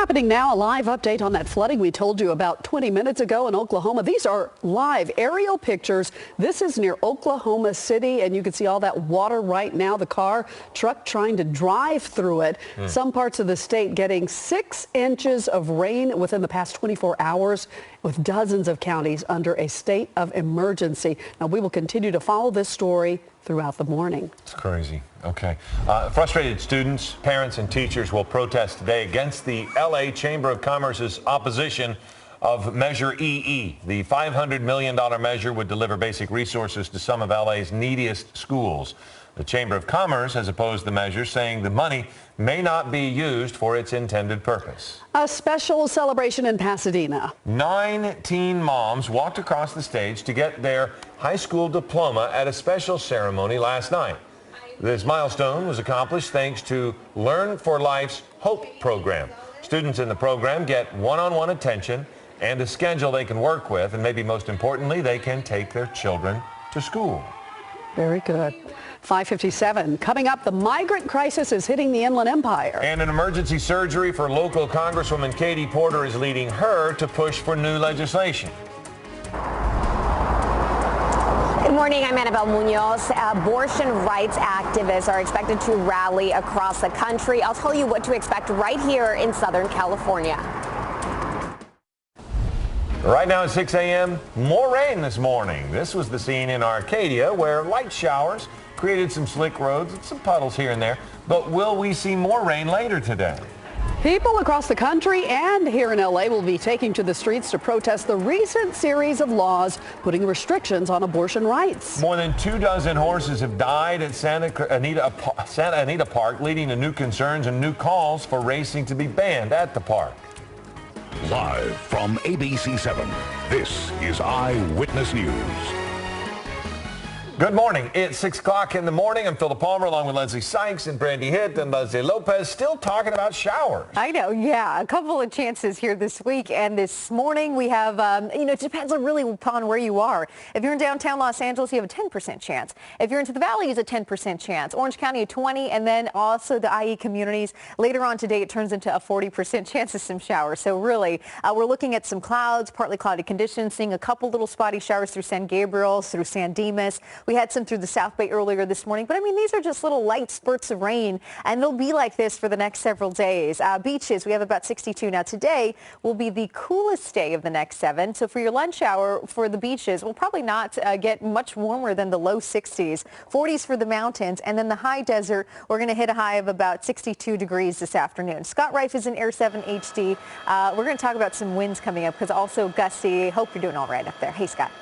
Happening now, a live update on that flooding we told you about 20 minutes ago in Oklahoma. These are live aerial pictures. This is near Oklahoma City, and you can see all that water right now. The truck trying to drive through it. Some parts of the state getting 6 inches of rain within the past 24 hours, with dozens of counties under a state of emergency. Now, we will continue to follow this story throughout the morning. It's crazy. Okay. Frustrated students, parents, and teachers will protest today against the L.A. Chamber of Commerce's opposition of Measure EE. The $500 million measure would deliver basic resources to some of L.A.'s neediest schools. The Chamber of Commerce has opposed the measure, saying the money may not be used for its intended purpose. A special celebration in Pasadena. 9 teen moms walked across the stage to get their high school diploma at a special ceremony last night. This milestone was accomplished thanks to Learn for Life's HOPE program. Students in the program get one-on-one attention and a schedule they can work with, and maybe most importantly, they can take their children to school. Very good. 5:57. Coming up, the migrant crisis is hitting the Inland Empire. And an emergency surgery for local Congresswoman Katie Porter is leading her to push for new legislation. Good morning, I'm Annabelle Munoz. Abortion rights activists are expected to rally across the country. I'll tell you what to expect right here in Southern California. Right now at 6 a.m., more rain this morning. This was the scene in Arcadia where light showers created some slick roads and some puddles here and there. But will we see more rain later today? People across the country and here in L.A. will be taking to the streets to protest the recent series of laws putting restrictions on abortion rights. More than 24 horses have died at Santa Anita Park, leading to new concerns and new calls for racing to be banned at the park. Live from ABC 7, this is Eyewitness News. Good morning. It's 6 o'clock in the morning. I'm Philip Palmer along with Leslie Sykes and Brandy Hitt and Leslie Lopez, still talking about showers. I know, yeah. A couple of chances here this week, and this morning we have, it depends on really upon where you are. If you're in downtown Los Angeles, you have a 10% chance. If you're into the Valley, it's a 10% chance. Orange County, a 20, and then also the IE communities. Later on today, it turns into a 40% chance of some showers. So really, we're looking at some clouds, partly cloudy conditions, seeing a couple little spotty showers through San Gabriel, through San Dimas. We had some through the South Bay earlier this morning, but I mean, these are just little light spurts of rain, and they'll be like this for the next several days. Beaches, we have about 62. Now today will be the coolest day of the next 7. So for your lunch hour for the beaches, we'll probably not get much warmer than the low 60s, 40s for the mountains, and then the high desert, we're going to hit a high of about 62 degrees this afternoon. Scott Reif is in Air 7 HD. We're going to talk about some winds coming up because also gusty. Hope you're doing all right up there. Hey, Scott.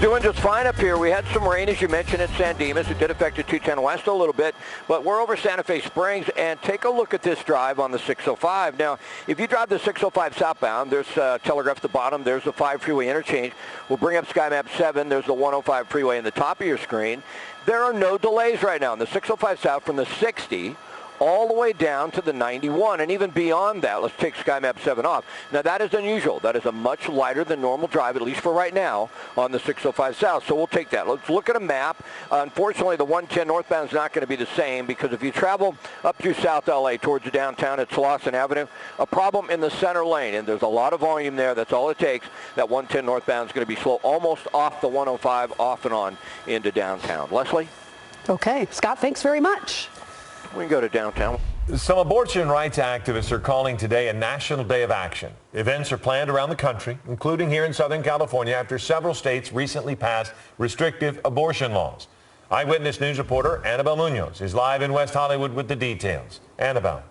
Doing just fine up here. We had some rain, as you mentioned, at San Dimas. It did affect the 210 West a little bit, but we're over Santa Fe Springs, and take a look at this drive on the 605. Now, if you drive the 605 southbound, there's Telegraph at the bottom. There's the 5 freeway interchange. We'll bring up SkyMap 7. There's the 105 freeway in the top of your screen. There are no delays right now on the 605 south from the 60 all the way down to the 91, and even beyond that. Let's take SkyMap 7 off. Now, that is unusual. That is a much lighter than normal drive, at least for right now, on the 605 south. So we'll take that. Let's look at a map. Unfortunately, the 110 northbound is not going to be the same, because if you travel up through South LA towards the downtown at Slauson Avenue, a problem in the center lane, and there's a lot of volume there. That's all it takes. That 110 northbound is going to be slow almost off the 105, off and on into downtown. Leslie? Okay. Scott, thanks very much. We can go to downtown. Some abortion rights activists are calling today a national day of action. Events are planned around the country, including here in Southern California, after several states recently passed restrictive abortion laws. Eyewitness News reporter Annabelle Munoz is live in West Hollywood with the details. Annabelle.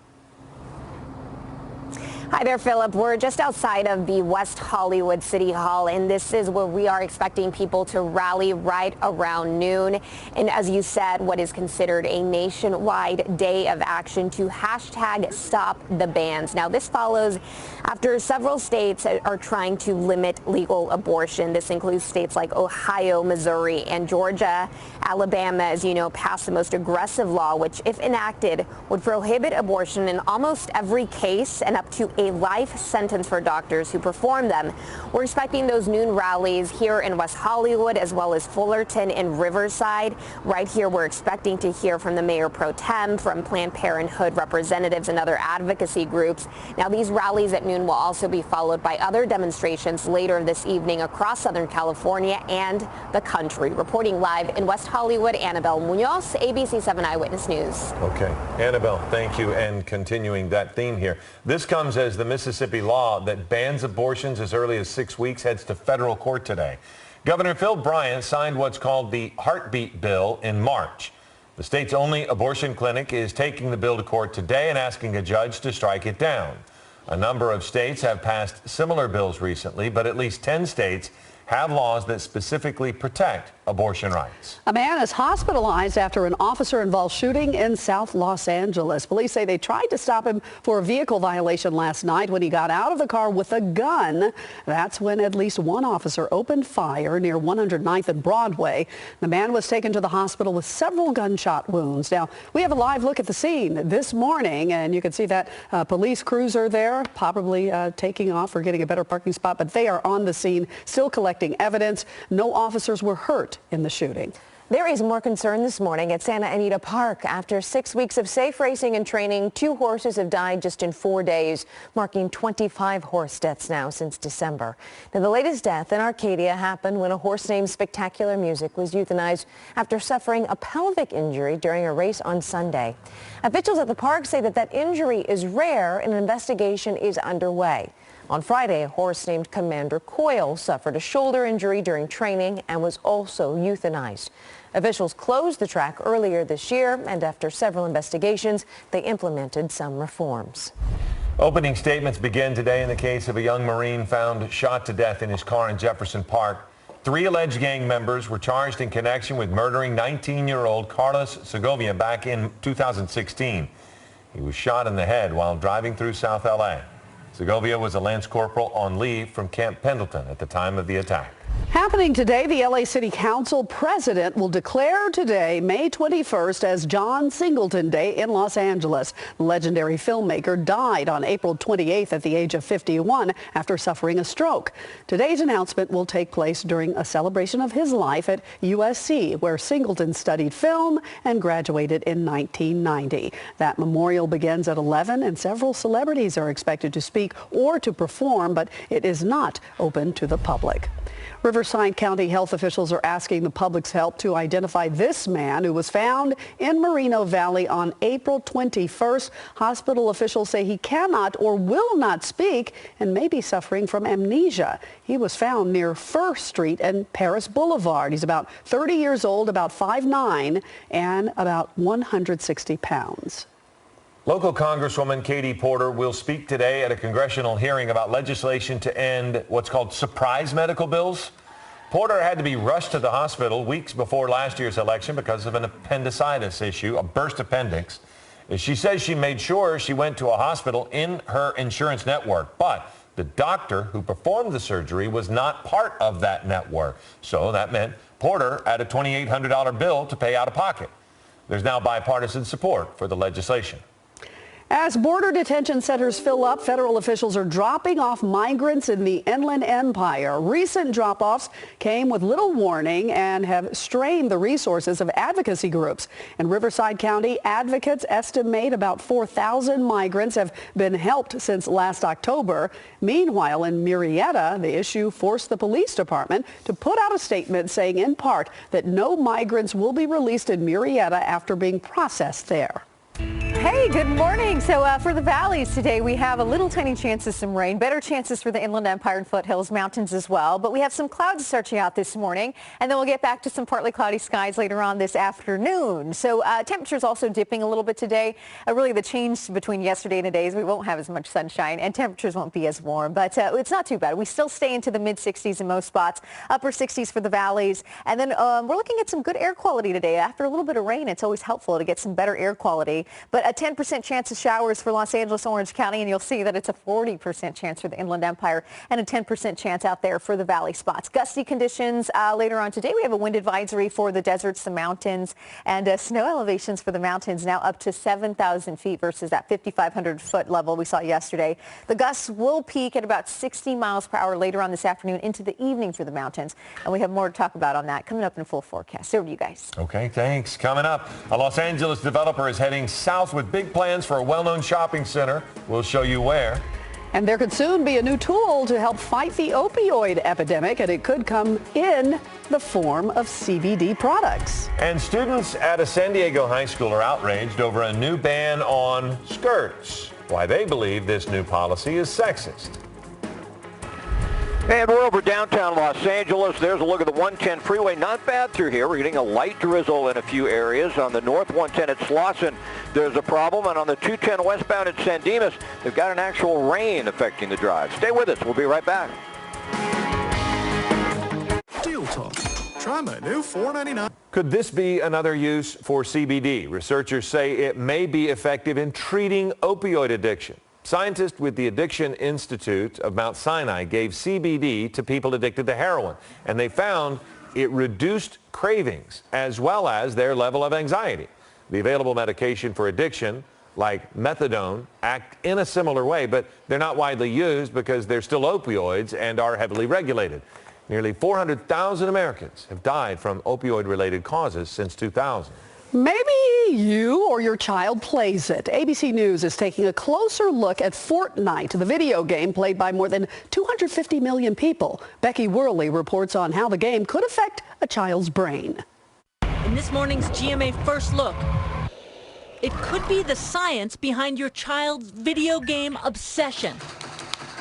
Hi there, Philip. We're just outside of the West Hollywood City Hall, and this is where we are expecting people to rally right around noon. And as you said, what is considered a nationwide day of action to hashtag stop the bans. Now, this follows after several states are trying to limit legal abortion. This includes states like Ohio, Missouri, and Georgia. Alabama, as you know, passed the most aggressive law, which, if enacted, would prohibit abortion in almost every case and up to a life sentence for doctors who perform them. We're expecting those noon rallies here in West Hollywood as well as Fullerton and Riverside. Right here, we're expecting to hear from the Mayor Pro Tem, from Planned Parenthood representatives and other advocacy groups. Now, these rallies at noon will also be followed by other demonstrations later this evening across Southern California and the country. Reporting live in West Hollywood, Annabelle Munoz, ABC 7 Eyewitness News. Okay, Annabelle, thank you. And continuing that theme here, this comes as the Mississippi law that bans abortions as early as 6 weeks heads to federal court today. Governor Phil Bryant signed what's called the Heartbeat Bill in March. The state's only abortion clinic is taking the bill to court today and asking a judge to strike it down. A number of states have passed similar bills recently, but at least 10 states have laws that specifically protect abortion rights. A man is hospitalized after an officer-involved shooting in South Los Angeles. Police say they tried to stop him for a vehicle violation last night when he got out of the car with a gun. That's when at least one officer opened fire near 109th and Broadway. The man was taken to the hospital with several gunshot wounds. Now, we have a live look at the scene this morning, and you can see that police cruiser there, probably taking off or getting a better parking spot, but they are on the scene, still collecting evidence. No officers were hurt in the shooting. There is more concern this morning at Santa Anita Park. After 6 weeks of safe racing and training, 2 horses have died just in 4 days, marking 25 horse deaths now since December. Now, the latest death in Arcadia happened when a horse named Spectacular Music was euthanized after suffering a pelvic injury during a race on Sunday. Officials at the park say that injury is rare and an investigation is underway. On Friday, a horse named Commander Coyle suffered a shoulder injury during training and was also euthanized. Officials closed the track earlier this year, and after several investigations, they implemented some reforms. Opening statements begin today in the case of a young Marine found shot to death in his car in Jefferson Park. 3 alleged gang members were charged in connection with murdering 19-year-old Carlos Segovia back in 2016. He was shot in the head while driving through South L.A. Segovia was a Lance Corporal on leave from Camp Pendleton at the time of the attack. Happening today, the LA City Council president will declare today, May 21st, as John Singleton Day in Los Angeles. The legendary filmmaker died on April 28th at the age of 51 after suffering a stroke. Today's announcement will take place during a celebration of his life at USC, where Singleton studied film and graduated in 1990. That memorial begins at 11, and several celebrities are expected to speak or to perform, but it is not open to the public. Riverside County health officials are asking the public's help to identify this man who was found in Moreno Valley on April 21st. Hospital officials say he cannot or will not speak and may be suffering from amnesia. He was found near First Street and Paris Boulevard. He's about 30 years old, about 5'9", and about 160 pounds. Local Congresswoman Katie Porter will speak today at a congressional hearing about legislation to end what's called surprise medical bills. Porter had to be rushed to the hospital weeks before last year's election because of an appendicitis issue, a burst appendix. She says she made sure she went to a hospital in her insurance network, but the doctor who performed the surgery was not part of that network. So that meant Porter had a $2,800 bill to pay out of pocket. There's now bipartisan support for the legislation. As border detention centers fill up, federal officials are dropping off migrants in the Inland Empire. Recent drop-offs came with little warning and have strained the resources of advocacy groups. In Riverside County, advocates estimate about 4,000 migrants have been helped since last October. Meanwhile, in Murrieta, the issue forced the police department to put out a statement saying in part that no migrants will be released in Murrieta after being processed there. Hey, good morning. So for the valleys today, we have a little tiny chance of some rain, better chances for the Inland Empire and foothills mountains as well. But we have some clouds starting out this morning, and then we'll get back to some partly cloudy skies later on this afternoon. So temperatures also dipping a little bit today. Really the change between yesterday and today is we won't have as much sunshine and temperatures won't be as warm, but it's not too bad. We still stay into the mid 60s in most spots, upper 60s for the valleys. And then we're looking at some good air quality today. After a little bit of rain, it's always helpful to get some better air quality. But a 10% chance of showers for Los Angeles, Orange County, and you'll see that it's a 40% chance for the Inland Empire and a 10% chance out there for the valley spots. Gusty conditions later on today. We have a wind advisory for the deserts, the mountains, and snow elevations for the mountains now up to 7,000 feet versus that 5,500-foot level we saw yesterday. The gusts will peak at about 60 miles per hour later on this afternoon into the evening through the mountains, and we have more to talk about on that coming up in full forecast. Over to you guys. Okay, thanks. Coming up, a Los Angeles developer is heading south with big plans for a well-known shopping center. We'll show you where. And there could soon be a new tool to help fight the opioid epidemic, and it could come in the form of CBD products. And students at a San Diego high school are outraged over a new ban on skirts. Why they believe this new policy is sexist. And we're over downtown Los Angeles. There's a look at the 110 freeway. Not bad through here. We're getting a light drizzle in a few areas. On the north 110 at Slauson, there's a problem. And on the 210 westbound at San Dimas, they've got an actual rain affecting the drive. Stay with us. We'll be right back. Deal Talk. Try my new $4.99. Could this be another use for CBD? Researchers say it may be effective in treating opioid addiction. Scientists with the Addiction Institute of Mount Sinai gave CBD to people addicted to heroin, and they found it reduced cravings as well as their level of anxiety. The available medication for addiction, like methadone, act in a similar way, but they're not widely used because they're still opioids and are heavily regulated. Nearly 400,000 Americans have died from opioid-related causes since 2000. Maybe you or your child plays it. ABC News is taking a closer look at Fortnite, the video game played by more than 250 million people. Becky Worley reports on how the game could affect a child's brain. In this morning's GMA First Look, it could be the science behind your child's video game obsession.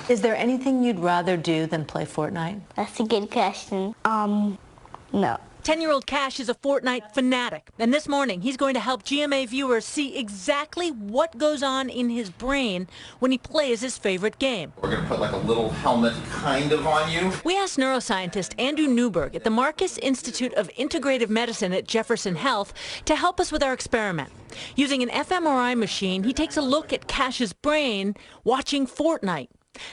Is there anything you'd rather do than play Fortnite? That's a good question. No. 10-year-old Cash is a Fortnite fanatic, and this morning he's going to help GMA viewers see exactly what goes on in his brain when he plays his favorite game. We're going to put like a little helmet kind of on you. We asked neuroscientist Andrew Newberg at the Marcus Institute of Integrative Medicine at Jefferson Health to help us with our experiment. Using an fMRI machine, he takes a look at Cash's brain watching Fortnite.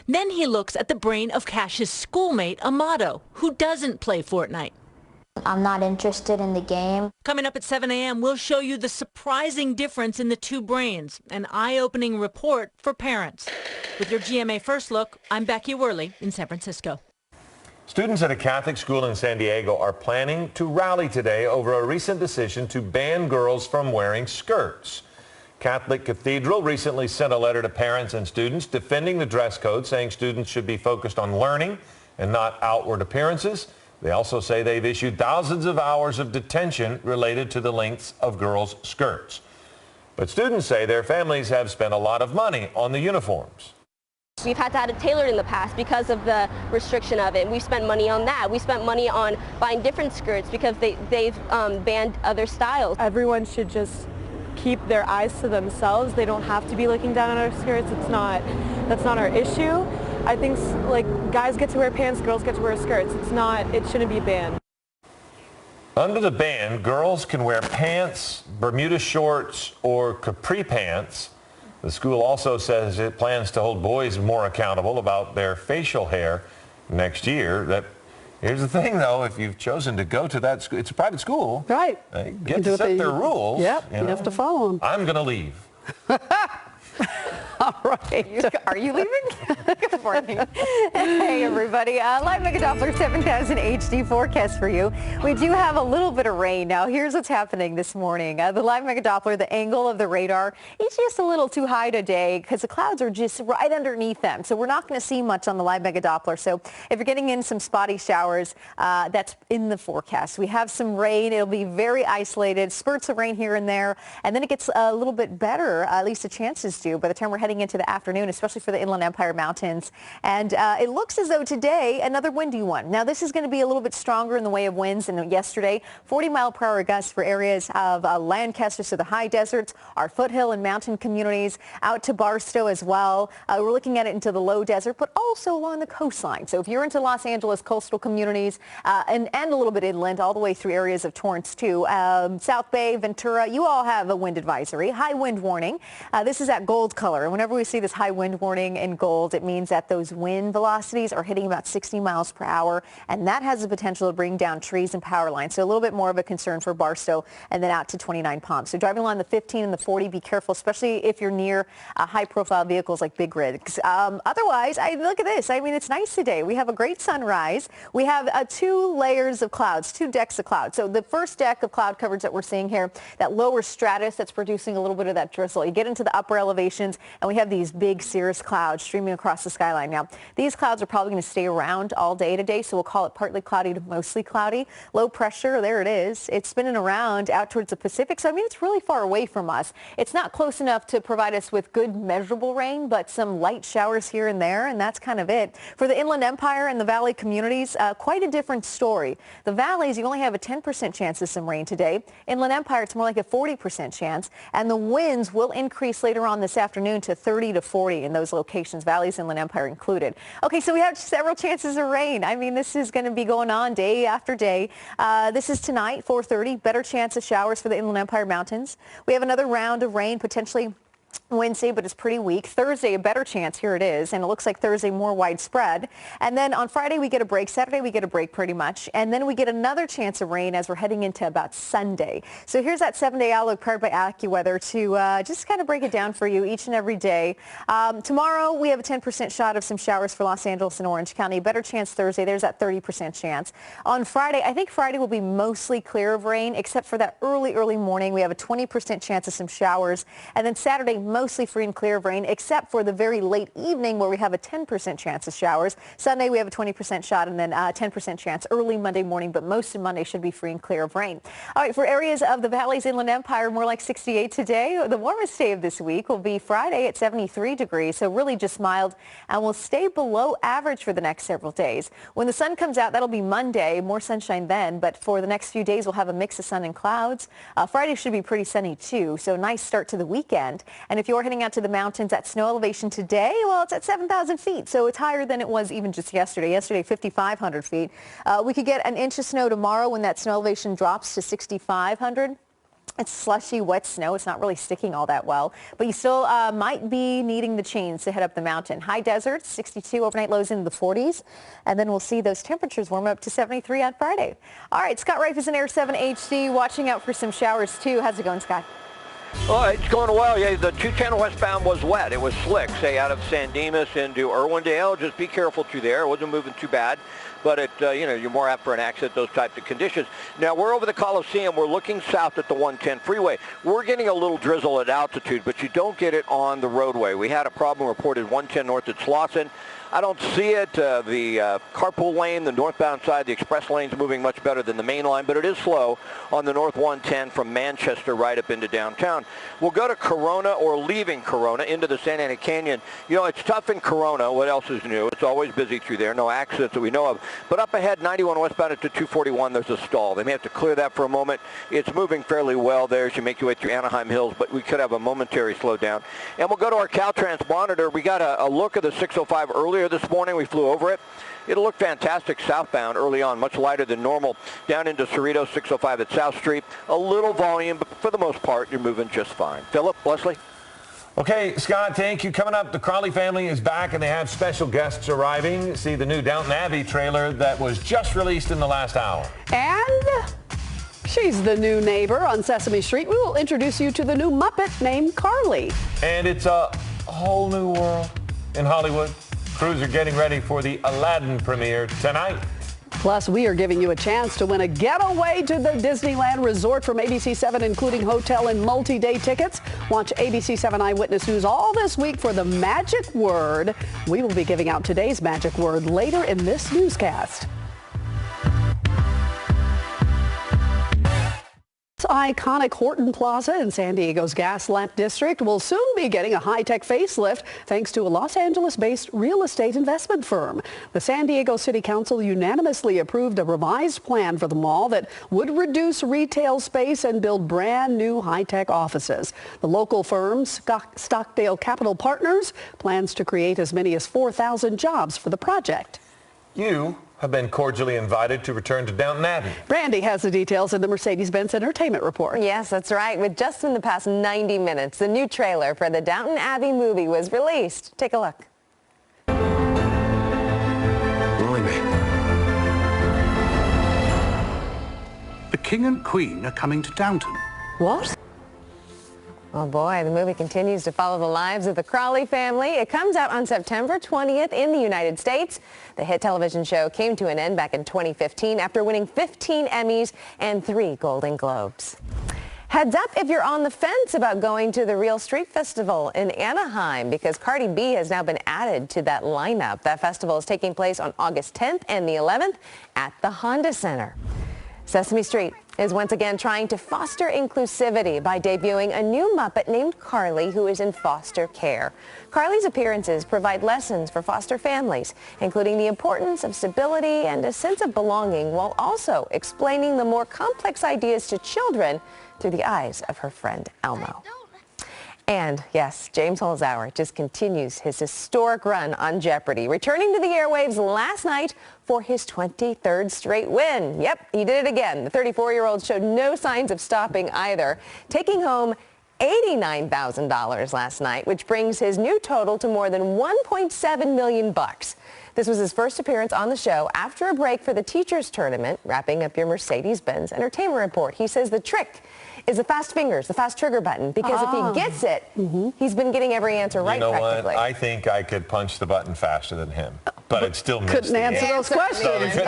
Then he looks at the brain of Cash's schoolmate, Amato, who doesn't play Fortnite. I'm not interested in the game. Coming up at 7 a.m., we'll show you the surprising difference in the two brains, an eye-opening report for parents. With your GMA First Look, I'm Becky Worley in San Francisco. Students at a Catholic school in San Diego are planning to rally today over a recent decision to ban girls from wearing skirts. Catholic Cathedral recently sent a letter to parents and students defending the dress code, saying students should be focused on learning and not outward appearances. They also say they've issued thousands of hours of detention related to the lengths of girls' skirts. But students say their families have spent a lot of money on the uniforms. We've had to have it tailored in the past because of the restriction of it. We spent money on that. We spent money on buying different skirts because they've banned other styles. Everyone should just keep their eyes to themselves. They don't have to be looking down on our skirts. That's not our issue. I think like guys get to wear pants, girls get to wear skirts. It shouldn't be banned. Under the ban, girls can wear pants, Bermuda shorts, or capri pants. The school also says it plans to hold boys more accountable about their facial hair next year. Here's the thing, though, if you've chosen to go to that school, it's a private school. Right. They get to set their rules. Yep, you have to follow them. I'm going to leave. All right. Are you leaving? Good morning. Hey, everybody. Live Mega Doppler 7000 HD forecast for you. We do have a little bit of rain. Now, here's what's happening this morning. The Live Mega Doppler, the angle of the radar is just a little too high today because the clouds are just right underneath them. So we're not going to see much on the Live Mega Doppler. So if you're getting in some spotty showers, that's in the forecast. We have some rain. It'll be very isolated, spurts of rain here and there. And then it gets a little bit better, at least the chances do, by the time we're heading into the afternoon, especially for the Inland Empire Mountains And it looks as though today another windy one. Now this is going to be a little bit stronger in the way of winds than yesterday. 40-mile-per-hour gusts for areas of Lancaster, so the high deserts, our foothill and mountain communities, out to Barstow as well. We're looking at it into the low desert, but also along the coastline. So if you're into Los Angeles coastal communities and a little bit inland, all the way through areas of Torrance too, South Bay, Ventura, you all have a wind advisory, high wind warning. This is at gold color. And whenever we see this high wind warning in gold, it means that those wind velocities are hitting about 60 miles per hour, and that has the potential to bring down trees and power lines. So a little bit more of a concern for Barstow and then out to 29 Palms. So driving along the 15 and the 40, be careful, especially if you're near high-profile vehicles like big rigs. Otherwise, look at this. I mean, it's nice today. We have a great sunrise. We have 2 layers of clouds, 2 decks of clouds. So the first deck of cloud coverage that we're seeing here, that lower stratus that's producing a little bit of that drizzle. You get into the upper elevations, and we have these big cirrus clouds streaming across the skyline. Now, these clouds are probably going to stay around all day today, so we'll call it partly cloudy to mostly cloudy. Low pressure, there it is. It's spinning around out towards the Pacific, so I mean, it's really far away from us. It's not close enough to provide us with good measurable rain, but some light showers here and there, and that's kind of it. For the Inland Empire and the Valley communities, quite a different story. The valleys, you only have a 10% chance of some rain today. Inland Empire, it's more like a 40% chance, and the winds will increase later on this afternoon to 30 to 40 in those locations, valleys, Inland Empire included. Okay, so we have several chances of rain. I mean, this is going to be going on day after day. This is tonight, 4:30, better chance of showers for the Inland Empire Mountains. We have another round of rain potentially Wednesday, but it's pretty weak. Thursday, a better chance. Here it is. And it looks like Thursday more widespread. And then on Friday, we get a break. Saturday, we get a break pretty much. And then we get another chance of rain as we're heading into about Sunday. So here's that 7-day outlook prepared by AccuWeather to just kind of break it down for you each and every day. Tomorrow, we have a 10% shot of some showers for Los Angeles and Orange County. Better chance Thursday. There's that 30% chance. On Friday, I think Friday will be mostly clear of rain, except for that early morning. We have a 20% chance of some showers. And then Saturday, mostly free and clear of rain, except for the very late evening where we have a 10% chance of showers. Sunday, we have a 20% shot and then 10% chance early Monday morning, but most of Monday should be free and clear of rain. All right, for areas of the Valley's Inland Empire, more like 68 today. The warmest day of this week will be Friday at 73 degrees, so really just mild, and will stay below average for the next several days. When the sun comes out, that'll be Monday, more sunshine then, but for the next few days, we'll have a mix of sun and clouds. Friday should be pretty sunny too, so nice start to the weekend. And if you're heading out to the mountains, at snow elevation today, well, it's at 7,000 feet, so it's higher than it was even just yesterday. Yesterday, 5,500 feet. We could get an inch of snow tomorrow when that snow elevation drops to 6,500. It's slushy, wet snow. It's not really sticking all that well, but you still might be needing the chains to head up the mountain. High desert, 62, overnight lows into the 40s, and then we'll see those temperatures warm up to 73 on Friday. All right, Scott Reif is in Air 7 HD, watching out for some showers too. How's it going, Scott? Oh, it's going well. Yeah, the 210 westbound was wet. It was slick, say, out of San Dimas into Irwindale. Just be careful through there. It wasn't moving too bad, but it, you're more apt for an accident, those types of conditions. Now, we're over the Coliseum. We're looking south at the 110 freeway. We're getting a little drizzle at altitude, but you don't get it on the roadway. We had a problem reported 110 north at Slauson. I don't see it. The carpool lane, the northbound side, the express lane's moving much better than the main line, but it is slow on the north 110 from Manchester right up into downtown. We'll go to Corona or leaving Corona into the Santa Ana Canyon. You know, it's tough in Corona. What else is new? It's always busy through there. No accidents that we know of. But up ahead, 91 westbound at 241, there's a stall. They may have to clear that for a moment. It's moving fairly well there as you make your way through Anaheim Hills, but we could have a momentary slowdown. And we'll go to our Caltrans monitor. We got a look at the 605 earlier this morning. We flew over it. It'll look fantastic southbound early on, much lighter than normal. Down into Cerritos, 605 at South Street. A little volume, but for the most part, you're moving just fine. Philip, Leslie? Okay, Scott, thank you. Coming up, the Crawley family is back, and they have special guests arriving. See the new Downton Abbey trailer that was just released in the last hour. And she's the new neighbor on Sesame Street. We will introduce you to the new Muppet named Carly. And it's a whole new world in Hollywood. Crews are getting ready for the Aladdin premiere tonight. Plus, we are giving you a chance to win a getaway to the Disneyland Resort from ABC 7, including hotel and multi-day tickets. Watch ABC 7 Eyewitness News all this week for the magic word. We will be giving out today's magic word later in this newscast. iconic Horton Plaza in San Diego's Gaslamp District will soon be getting a high-tech facelift thanks to a Los Angeles-based real estate investment firm. The San Diego City Council unanimously approved a revised plan for the mall that would reduce retail space and build brand new high-tech offices. The local firm, Stockdale Capital Partners, plans to create as many as 4,000 jobs for the project. You have been cordially invited to return to Downton Abbey. Brandy has the details in the Mercedes-Benz Entertainment Report. Yes, that's right. With just in the past 90 minutes, the new trailer for the Downton Abbey movie was released. Take a look. Blimey. The King and Queen are coming to Downton. What? Oh boy, the movie continues to follow the lives of the Crawley family. It comes out on September 20th in the United States. The hit television show came to an end back in 2015 after winning 15 Emmys and 3 Golden Globes. Heads up if you're on the fence about going to the Real Street Festival in Anaheim, because Cardi B has now been added to that lineup. That festival is taking place on August 10th and the 11th at the Honda Center. Sesame Street is once again trying to foster inclusivity by debuting a new Muppet named Carly, who is in foster care. Carly's appearances provide lessons for foster families, including the importance of stability and a sense of belonging, while also explaining the more complex ideas to children through the eyes of her friend Elmo. And yes, James Holzhauer just continues his historic run on Jeopardy, returning to the airwaves last night for his 23rd straight win. Yep, he did it again. The 34-year-old showed no signs of stopping either, taking home $89,000 last night, which brings his new total to more than $1.7 million. This was his first appearance on the show after a break for the teachers tournament, wrapping up your Mercedes-Benz Entertainment Report. He says the trick is the fast fingers, the fast trigger button, because if he gets it, he's been getting every answer right practically. You know what? I think I could punch the button faster than him, but it still missed. Couldn't answer those questions. So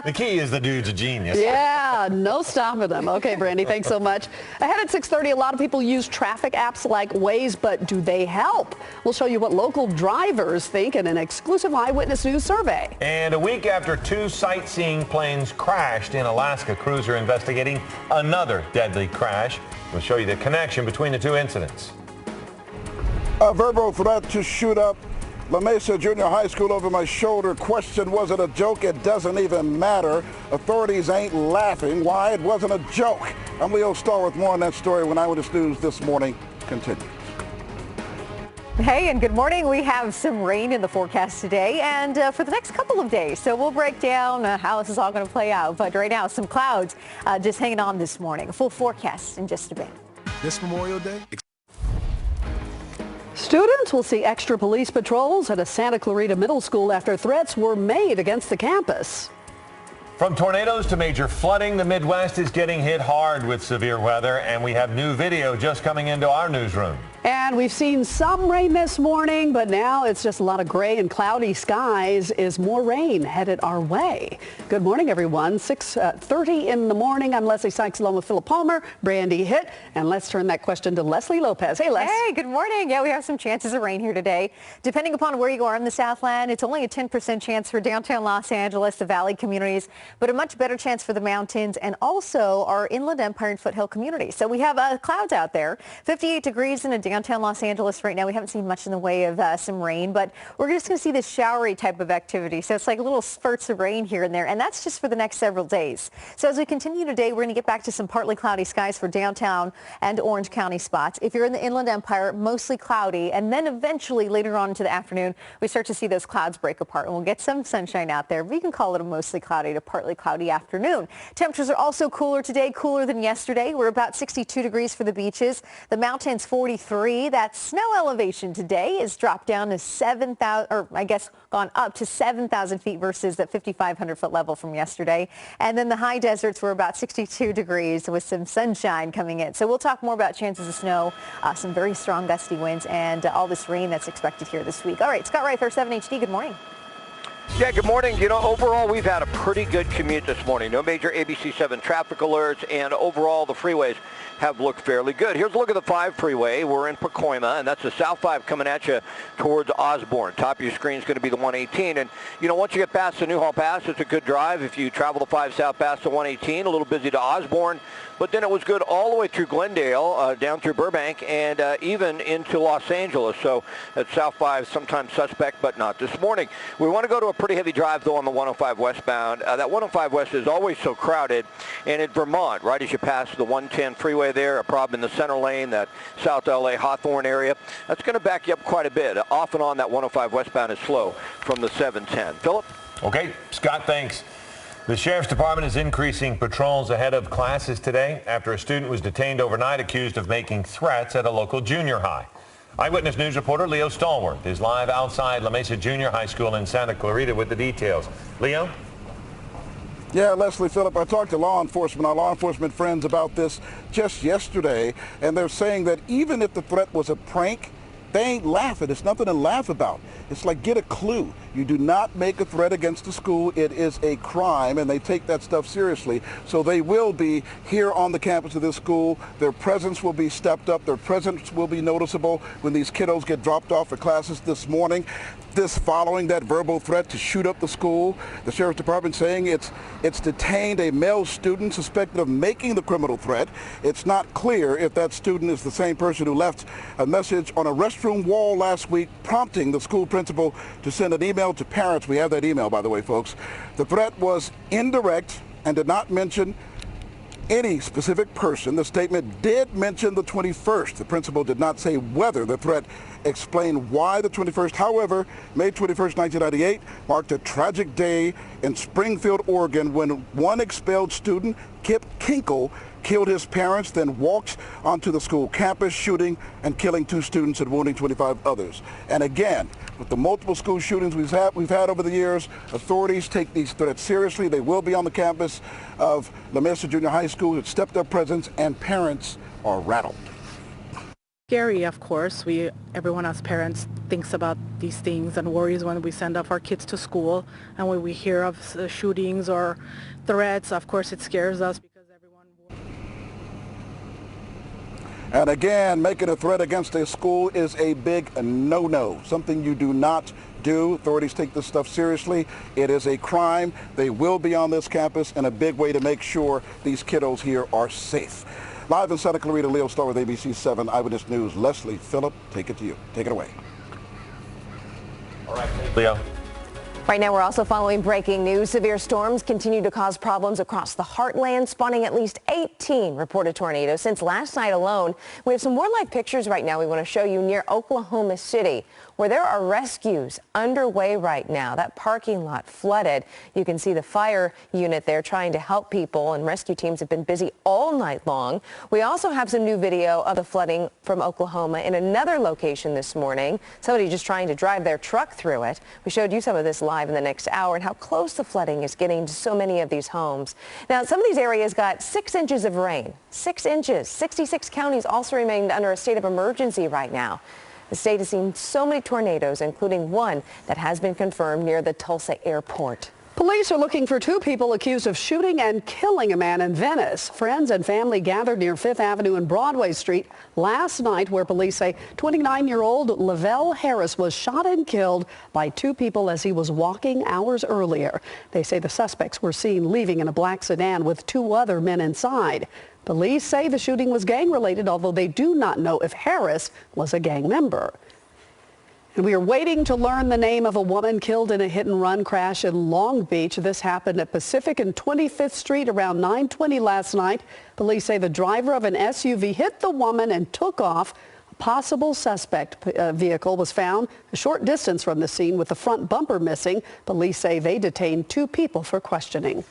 the key is the dude's a genius. Yeah, no stopping them. Okay, Brandy, thanks so much. Ahead at 6:30, a lot of people use traffic apps like Waze, but do they help? We'll show you what local drivers think in an exclusive Eyewitness News survey. And a week after 2 sightseeing planes crashed in Alaska, crews are investigating another deadly crash. We'll show you the connection between the 2 incidents. A verbal threat to shoot up La Mesa Junior High School over my shoulder. Question, was it a joke? It doesn't even matter. Authorities ain't laughing. Why? It wasn't a joke. I'm Leo Starr with more on that story when Eyewitness News This Morning continues. Hey, and good morning. We have some rain in the forecast today and for the next couple of days. So we'll break down how this is all going to play out. But right now, some clouds just hanging on this morning. A full forecast in just a bit. This Memorial Day. Students will see extra police patrols at a Santa Clarita Middle School after threats were made against the campus. From tornadoes to major flooding, the Midwest is getting hit hard with severe weather, and we have new video just coming into our newsroom. And we've seen some rain this morning, but now it's just a lot of gray and cloudy skies. Is more rain headed our way? Good morning, everyone. 6:30 in the morning. I'm Leslie Sykes along with Philip Palmer, Brandy Hitt, and let's turn that question to Leslie Lopez. Hey, Les. Hey, good morning. Yeah, we have some chances of rain here today. Depending upon where you are in the Southland, it's only a 10% chance for downtown Los Angeles, the valley communities, but a much better chance for the mountains and also our Inland Empire and Foothill communities. So we have clouds out there. 58 degrees in a downtown Los Angeles right now. We haven't seen much in the way of some rain, but we're just going to see this showery type of activity. So it's like little spurts of rain here and there, and that's just for the next several days. So as we continue today, we're going to get back to some partly cloudy skies for downtown and Orange County spots. If you're in the Inland Empire, mostly cloudy, and then eventually later on into the afternoon, we start to see those clouds break apart, and we'll get some sunshine out there. We can call it a mostly cloudy to partly cloudy afternoon. Temperatures are also cooler today, cooler than yesterday. We're about 62 degrees for the beaches. The mountains 43. That snow elevation today is dropped down to 7,000, or I guess gone up to 7,000 feet versus the 5,500 foot level from yesterday. And then the high deserts were about 62 degrees with some sunshine coming in. So we'll talk more about chances of snow, some very strong gusty winds, and all this rain that's expected here this week. All right, Scott Reither, 7 HD, good morning. Yeah, good morning. You know, overall, we've had a pretty good commute this morning. No major ABC 7 traffic alerts, and overall, the freeways have looked fairly good. Here's a look at the 5 freeway. We're in Pacoima, and that's the South 5 coming at you towards Osborne. Top of your screen is going to be the 118. And, you know, once you get past the Newhall Pass, it's a good drive. If you travel the 5 south past the 118, a little busy to Osborne. But then it was good all the way through Glendale, down through Burbank, and even into Los Angeles. So at South 5, sometimes suspect, but not this morning. We want to go to a pretty heavy drive, though, on the 105 westbound. That 105 west is always so crowded. And in Vermont, right as you pass the 110 freeway there, a problem in the center lane, that South LA Hawthorne area, that's going to back you up quite a bit. Off and on, that 105 westbound is slow from the 710. Philip? Okay, Scott, thanks. The Sheriff's Department is increasing patrols ahead of classes today after a student was detained overnight accused of making threats at a local junior high. Eyewitness News reporter Leo Stallworth is live outside La Mesa Junior High School in Santa Clarita with the details. Leo? Yeah, Leslie, Phillip, I talked to our law enforcement friends about this just yesterday, and they're saying that even if the threat was a prank, they ain't laughing. It's nothing to laugh about. It's like, get a clue. You do not make a threat against the school. It is a crime, and they take that stuff seriously. So they will be here on the campus of this school. Their presence will be stepped up. Their presence will be noticeable when these kiddos get dropped off for classes this morning. This following that verbal threat to shoot up the school. The Sheriff's Department saying it's detained a male student suspected of making the criminal threat. It's not clear if that student is the same person who left a message on a restroom wall last week prompting the school principal to send an email to parents. We have that email, by the way, folks. The threat was indirect and did not mention any specific person. The statement did mention the 21st. The principal did not say whether the threat explained why the 21st. However, May 21st, 1998 marked a tragic day in Springfield, Oregon, when one expelled student, Kip Kinkle, killed his parents, then walked onto the school campus, shooting and killing 2 students and wounding 25 others. And again, with the multiple school shootings we've had over the years, authorities take these threats seriously. They will be on the campus of La Mesa Junior High School. It's stepped up presence, and parents are rattled. Scary, of course. Everyone as parents thinks about these things and worries when we send off our kids to school, and when we hear of shootings or threats, of course it scares us. And again, making a threat against a school is a big no-no, something you do not do. Authorities take this stuff seriously. It is a crime. They will be on this campus, and a big way to make sure these kiddos here are safe. Live in Santa Clarita, Leo Starr with ABC 7 Eyewitness News. Leslie, Phillip, take it to you. Take it away. All right, Leo. Right now, we're also following breaking news. Severe storms continue to cause problems across the heartland, spawning at least 18 reported tornadoes since last night alone. We have some more live pictures right now we want to show you near Oklahoma City, where there are rescues underway right now. That parking lot flooded. You can see the fire unit there trying to help people, and rescue teams have been busy all night long. We also have some new video of the flooding from Oklahoma in another location this morning. Somebody just trying to drive their truck through it. We showed you some of this live in the next hour, and how close the flooding is getting to so many of these homes. Now, some of these areas got 6 inches of rain. 6 inches. 66 counties also remain under a state of emergency right now. The state has seen so many tornadoes, including one that has been confirmed near the Tulsa airport. Police are looking for 2 people accused of shooting and killing a man in Venice. Friends and family gathered near 5th Avenue and Broadway Street last night, where police say 29-year-old Lavelle Harris was shot and killed by 2 people as he was walking hours earlier. They say the suspects were seen leaving in a black sedan with 2 other men inside. Police say the shooting was gang-related, although they do not know if Harris was a gang member. And we are waiting to learn the name of a woman killed in a hit-and-run crash in Long Beach. This happened at Pacific and 25th Street around 9:20 last night. Police say the driver of an SUV hit the woman and took off. A possible suspect vehicle was found a short distance from the scene with the front bumper missing. Police say they detained 2 people for questioning.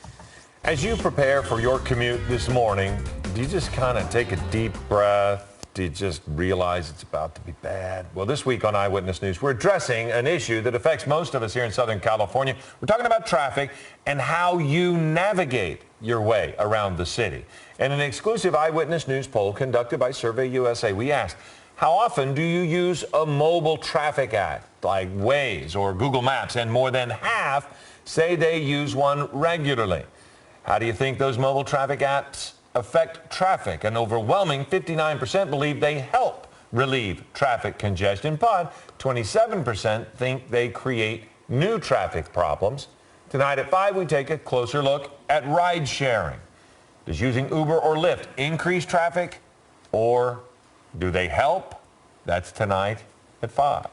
As you prepare for your commute this morning, do you just kind of take a deep breath? Do you just realize it's about to be bad? Well, this week on Eyewitness News, we're addressing an issue that affects most of us here in Southern California. We're talking about traffic and how you navigate your way around the city. In an exclusive Eyewitness News poll conducted by Survey USA, we asked, how often do you use a mobile traffic app like Waze or Google Maps, and more than half say they use one regularly. How do you think those mobile traffic apps affect traffic? An overwhelming 59% believe they help relieve traffic congestion, but 27% think they create new traffic problems. Tonight at 5, we take a closer look at ride sharing. Does using Uber or Lyft increase traffic, or do they help? That's tonight at 5.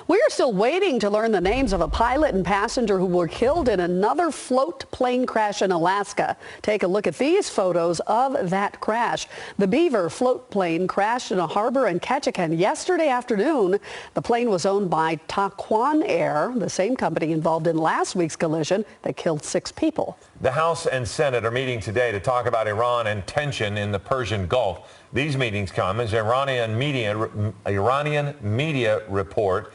We are still waiting to learn the names of a pilot and passenger who were killed in another float plane crash in Alaska. Take a look at these photos of that crash. The Beaver float plane crashed in a harbor in Ketchikan yesterday afternoon. The plane was owned by Taquan Air, the same company involved in last week's collision that killed 6 people. The House and Senate are meeting today to talk about Iran and tension in the Persian Gulf. These meetings come as Iranian media report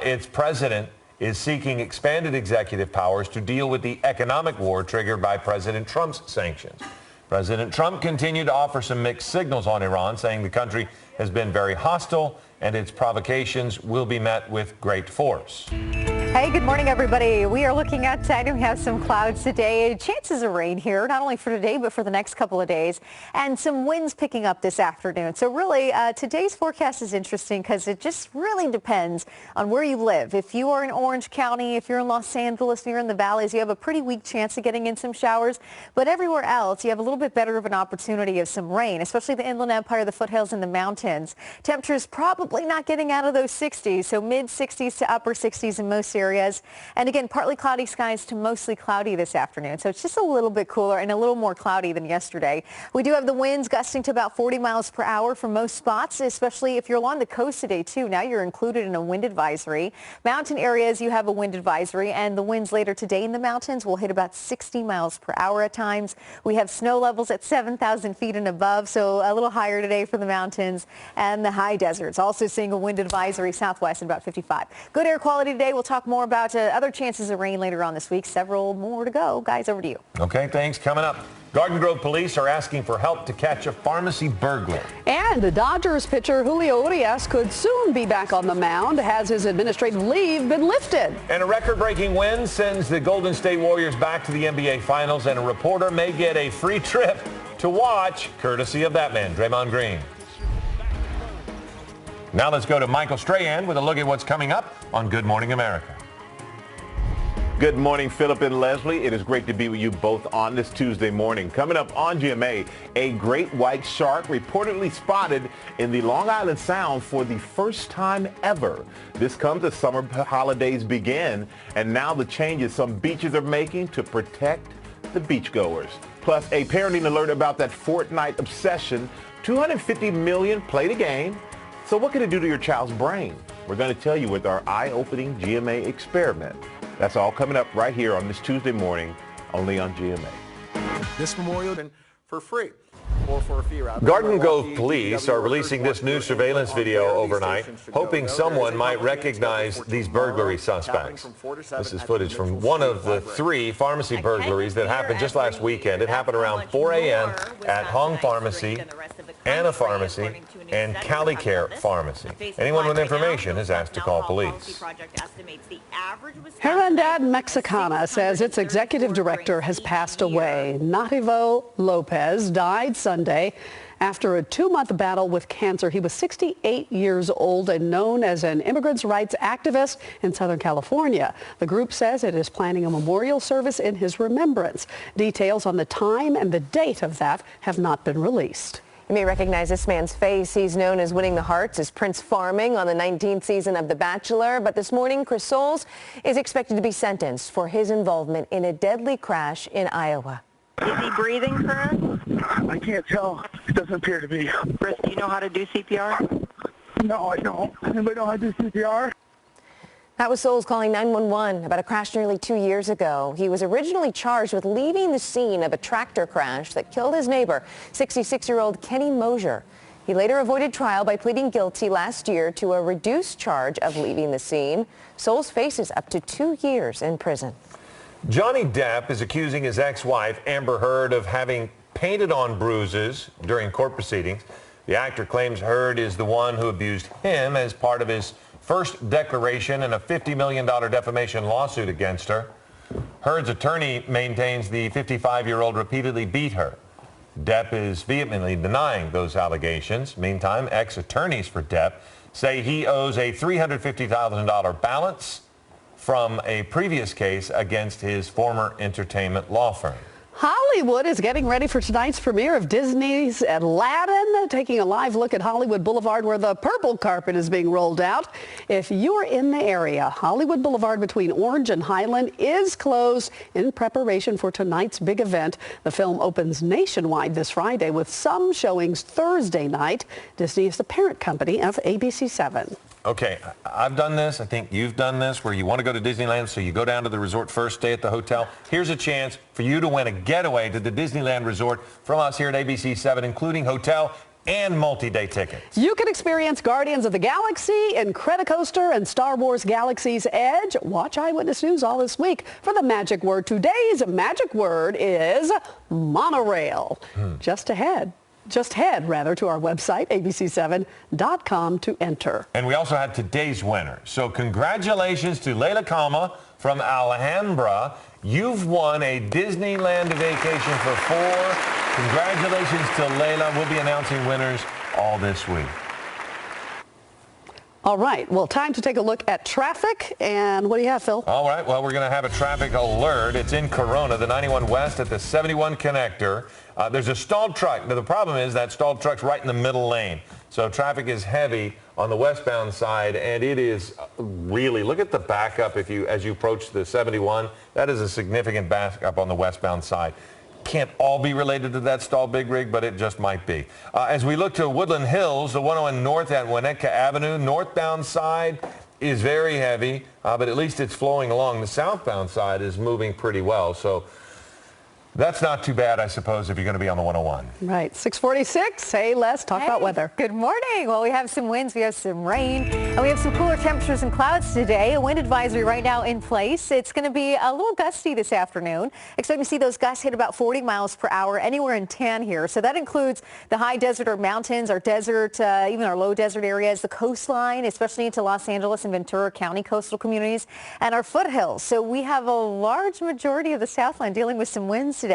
its president is seeking expanded executive powers to deal with the economic war triggered by President Trump's sanctions. President Trump continued to offer some mixed signals on Iran, saying the country has been very hostile and its provocations will be met with great force. Hey, good morning, everybody. We are looking outside and we have some clouds today. Chances of rain here, not only for today, but for the next couple of days. And some winds picking up this afternoon. So really, today's forecast is interesting because it just really depends on where you live. If you are in Orange County, if you're in Los Angeles, if you're in the valleys, you have a pretty weak chance of getting in some showers. But everywhere else, you have a little bit better of an opportunity of some rain, especially the Inland Empire, the foothills, and the mountains. Temperatures probably not getting out of those 60s, so mid 60s to upper 60s in most areas. And again, partly cloudy skies to mostly cloudy this afternoon. So it's just a little bit cooler and a little more cloudy than yesterday. We do have the winds gusting to about 40 miles per hour for most spots, especially if you're along the coast today too. Now you're included in a wind advisory. Mountain areas, you have a wind advisory, and the winds later today in the mountains will hit about 60 miles per hour at times. We have snow levels at 7,000 feet and above, so a little higher today for the mountains and the high deserts. Also seeing a wind advisory southwest at about 55. Good air quality today. We'll talk more about other chances of rain later on this week. Several more to go. Guys, over to you. Okay, thanks. Coming up, Garden Grove police are asking for help to catch a pharmacy burglar. And the Dodgers pitcher Julio Urias could soon be back on the mound. Has his administrative leave been lifted? And a record-breaking win sends the Golden State Warriors back to the NBA Finals, and a reporter may get a free trip to watch, courtesy of that man, Draymond Green. Now let's go to Michael Strahan with a look at what's coming up on Good Morning America. Good morning, Philip and Leslie. It is great to be with you both on this Tuesday morning. Coming up on GMA, a great white shark reportedly spotted in the Long Island Sound for the first time ever. This comes as summer holidays begin, and now the changes some beaches are making to protect the beachgoers. Plus, a parenting alert about that Fortnite obsession. 250 million played a game. So what can it do to your child's brain? We're going to tell you with our eye-opening GMA experiment. That's all coming up right here on this Tuesday morning, only on GMA. This Memorial Day for free or for a fee rather. Garden Grove police are releasing this new surveillance video overnight, hoping someone might recognize these burglary suspects. This is footage from one of the 3 pharmacy burglaries that happened just last weekend. It happened around 4 a.m. at Hong Pharmacy, Anna Pharmacy, and CaliCare Pharmacy. Anyone with information is asked to call police. Hermandad Mexicana says its executive director has passed away. Nativo Lopez died Sunday after a 2-month battle with cancer. He was 68 years old and known as an immigrants' rights activist in Southern California. The group says it is planning a memorial service in his remembrance. Details on the time and the date of that have not been released. You may recognize this man's face. He's known as winning the hearts as Prince Farming on the 19th season of The Bachelor. But this morning, Chris Soules is expected to be sentenced for his involvement in a deadly crash in Iowa. Is he breathing, Chris? I can't tell. It doesn't appear to be. Chris, do you know how to do CPR? No, I don't. Anybody know how to do CPR? That was Soules calling 911 about a crash nearly 2 years ago. He was originally charged with leaving the scene of a tractor crash that killed his neighbor, 66-year-old Kenny Mosier. He later avoided trial by pleading guilty last year to a reduced charge of leaving the scene. Soules faces up to 2 years in prison. Johnny Depp is accusing his ex-wife, Amber Heard, of having painted on bruises during court proceedings. The actor claims Heard is the one who abused him as part of his first declaration in a $50 million defamation lawsuit against her. Heard's attorney maintains the 55-year-old repeatedly beat her. Depp is vehemently denying those allegations. Meantime, ex-attorneys for Depp say he owes a $350,000 balance from a previous case against his former entertainment law firm. Hollywood is getting ready for tonight's premiere of Disney's Aladdin, taking a live look at Hollywood Boulevard where the purple carpet is being rolled out. If you're in the area, Hollywood Boulevard between Orange and Highland is closed in preparation for tonight's big event. The film opens nationwide this Friday with some showings Thursday night. Disney is the parent company of ABC 7. Okay, I've done this. I think you've done this, where you want to go to Disneyland, so you go down to the resort first, stay at the hotel. Here's a chance for you to win a getaway to the Disneyland Resort from us here at ABC 7, including hotel and multi-day tickets. You can experience Guardians of the Galaxy, Incredicoaster, and Star Wars Galaxy's Edge. Watch Eyewitness News all this week for the magic word. Today's magic word is monorail. Just head to our website, abc7.com, to enter. And we also had today's winner. So congratulations to Layla Kama from Alhambra. You've won a Disneyland vacation for 4. Congratulations to Layla. We'll be announcing winners all this week. All right. Well, time to take a look at traffic. And what do you have, Phil? All right. Well, we're going to have a traffic alert. It's in Corona, the 91 West at the 71 connector. There's a stalled truck. Now, the problem is that stalled truck's right in the middle lane. So traffic is heavy on the westbound side, and it is really, look at the backup as you approach the 71. That is a significant backup on the westbound side. Can't all be related to that stalled big rig, but it just might be. As we look to Woodland Hills, the 101 North at Winnetka Avenue, northbound side is very heavy, but at least it's flowing along. The southbound side is moving pretty well. So that's not too bad, I suppose, if you're going to be on the 101. Right. 646. Hey, let's talk about weather. Good morning. Well, we have some winds, we have some rain, and we have some cooler temperatures and clouds today. A wind advisory right now in place. It's going to be a little gusty this afternoon. Expect to see those gusts hit about 40 miles per hour anywhere in tan here. So that includes the high desert or mountains, our desert, even our low desert areas, the coastline, especially into Los Angeles and Ventura County coastal communities, and our foothills. So we have a large majority of the Southland dealing with some winds today.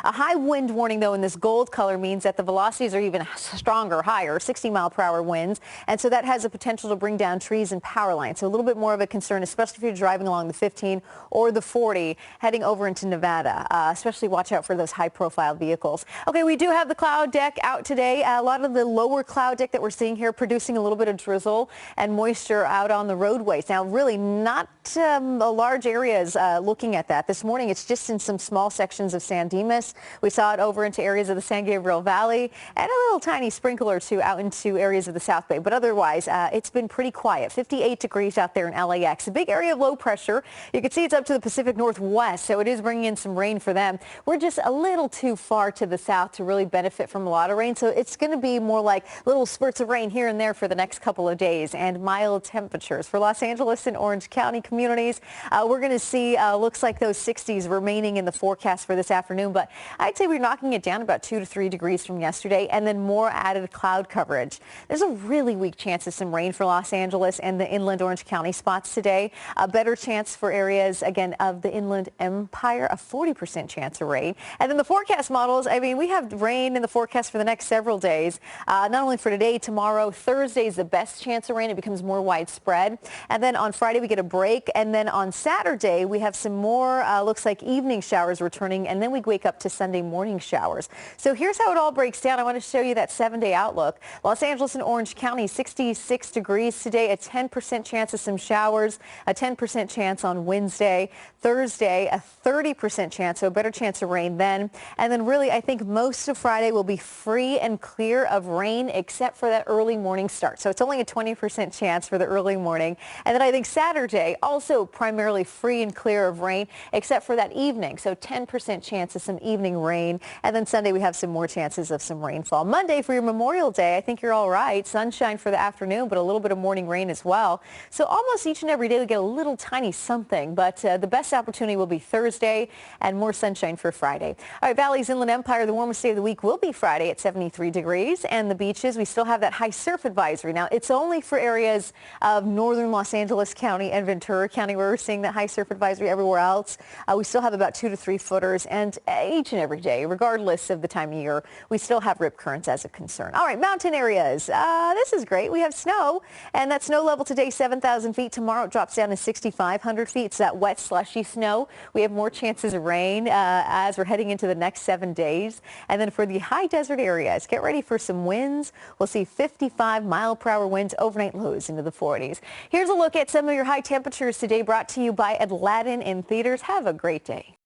A high wind warning, though, in this gold color means that the velocities are even stronger, higher, 60-mile-per-hour winds. And so that has the potential to bring down trees and power lines. So a little bit more of a concern, especially if you're driving along the 15 or the 40 heading over into Nevada. Especially watch out for those high-profile vehicles. Okay, we do have the cloud deck out today. A lot of the lower cloud deck that we're seeing here producing a little bit of drizzle and moisture out on the roadways. Now, really not large areas looking at that. This morning, it's just in some small sections of San Dimas. We saw it over into areas of the San Gabriel Valley and a little tiny sprinkle or two out into areas of the South Bay. But otherwise, it's been pretty quiet. 58 degrees out there in LAX. A big area of low pressure. You can see it's up to the Pacific Northwest, so it is bringing in some rain for them. We're just a little too far to the south to really benefit from a lot of rain, so it's going to be more like little spurts of rain here and there for the next couple of days and mild temperatures. For Los Angeles and Orange County communities, we're going to see looks like those 60s remaining in the forecast for this afternoon, but I'd say we're knocking it down about 2 to 3 degrees from yesterday, and then more added cloud coverage. There's a really weak chance of some rain for Los Angeles and the inland Orange County spots today. A better chance for areas, again, of the Inland Empire, a 40% chance of rain. And then the forecast models, I mean, we have rain in the forecast for the next several days, not only for today, tomorrow. Thursday is the best chance of rain. It becomes more widespread. And then on Friday, we get a break. And then on Saturday, we have some more, looks like evening showers returning, and then we wake up to Sunday morning showers. So here's how it all breaks down. I want to show you that 7-day outlook. Los Angeles and Orange County, 66 degrees today, a 10% chance of some showers, a 10% chance on Wednesday. Thursday, a 30% chance, so a better chance of rain then. And then really, I think most of Friday will be free and clear of rain except for that early morning start. So it's only a 20% chance for the early morning. And then I think Saturday, also also primarily free and clear of rain, except for that evening. So 10% chance of some evening rain. And then Sunday, we have some more chances of some rainfall. Monday for your Memorial Day, I think you're all right. Sunshine for the afternoon, but a little bit of morning rain as well. So almost each and every day we get a little tiny something, but the best opportunity will be Thursday and more sunshine for Friday. All right, Valley's Inland Empire, the warmest day of the week will be Friday at 73 degrees. And the beaches, we still have that high surf advisory. Now, it's only for areas of northern Los Angeles County and Ventura County where we're seeing that high surf advisory. Everywhere else, we still have about 2 to 3 footers. And each and every day, regardless of the time of year, we still have rip currents as a concern. All right, mountain areas. This is great. We have snow, and that snow level today, 7,000 feet. Tomorrow it drops down to 6,500 feet. It's that wet, slushy snow. We have more chances of rain as we're heading into the next 7 days. And then for the high desert areas, get ready for some winds. We'll see 55-mile-per-hour winds, overnight lows into the 40s. Here's a look at some of your high temperatures today, brought to you by Aladdin in theaters. Have a great day.